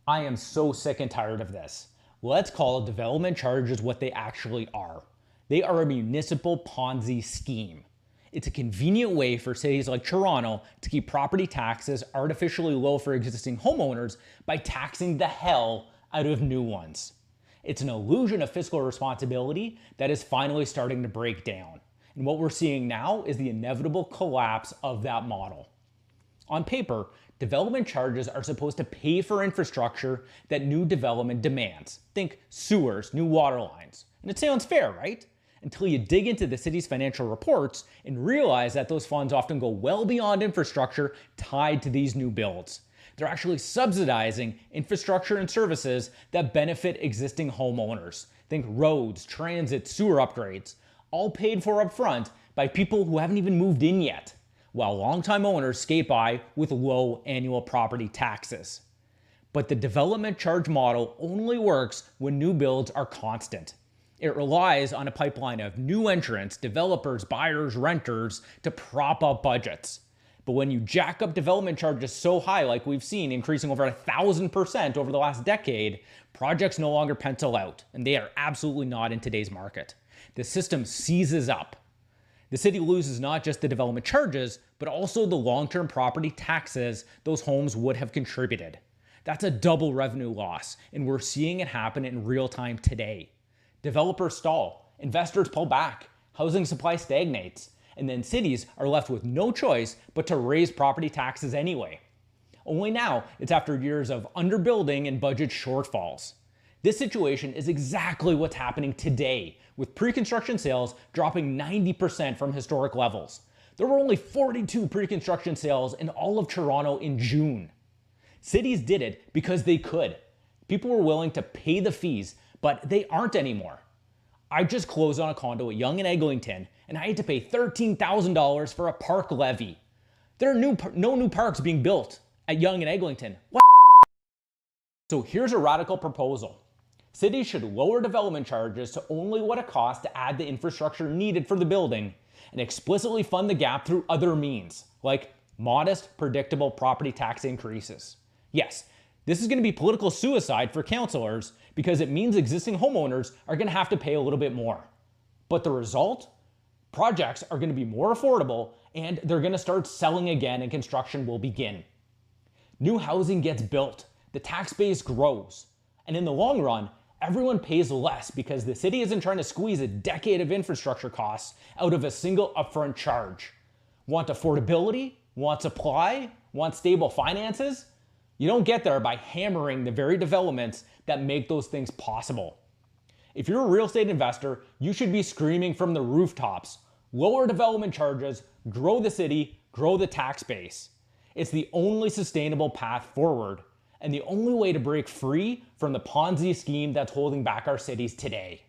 I am so sick and tired of this. Let's call development charges what they actually are. They are a municipal Ponzi scheme. It's a convenient way for cities like Toronto to keep property taxes artificially low for existing homeowners by taxing the hell out of new ones. It's an illusion of fiscal responsibility that is finally starting to break down. And what we're seeing now is the inevitable collapse of that model. On paper, development charges are supposed to pay for infrastructure that new development demands. Think sewers, new water lines. And it sounds fair, right? Until you dig into the city's financial reports and realize that those funds often go well beyond infrastructure tied to these new builds. They're actually subsidizing infrastructure and services that benefit existing homeowners. Think roads, transit, sewer upgrades, all paid for upfront by people who haven't even moved in yet, while longtime owners skate by with low annual property taxes. But the development charge model only works when new builds are constant. It relies on a pipeline of new entrants, developers, buyers, renters to prop up budgets. But when you jack up development charges so high like we've seen, increasing over 1,000% over the last decade, projects no longer pencil out, and they are absolutely not in today's market. The system seizes up. The city loses not just the development charges, but also the long-term property taxes those homes would have contributed. That's a double revenue loss, and we're seeing it happen in real time today. Developers stall, investors pull back, housing supply stagnates, and then cities are left with no choice but to raise property taxes anyway. Only now, it's after years of underbuilding and budget shortfalls. This situation is exactly what's happening today, with pre-construction sales dropping 90% from historic levels. There were only 42 pre-construction sales in all of Toronto in June. Cities did it because they could. People were willing to pay the fees, but they aren't anymore. I just closed on a condo at Yonge Eglinton, and I had to pay $13,000 for a park levy. There are no new parks being built at Yonge and Eglinton. What? So here's a radical proposal. Cities should lower development charges to only what it costs to add the infrastructure needed for the building and explicitly fund the gap through other means, like modest, predictable property tax increases. Yes, this is going to be political suicide for councillors because it means existing homeowners are going to have to pay a little bit more. But the result? Projects are going to be more affordable and they're going to start selling again and construction will begin. New housing gets built, the tax base grows, and in the long run, everyone pays less because the city isn't trying to squeeze a decade of infrastructure costs out of a single upfront charge. Want affordability? Want supply? Want stable finances? You don't get there by hammering the very developments that make those things possible. If you're a real estate investor, you should be screaming from the rooftops. Lower development charges, grow the city, grow the tax base. It's the only sustainable path forward and the only way to break free from the Ponzi scheme that's holding back our cities today.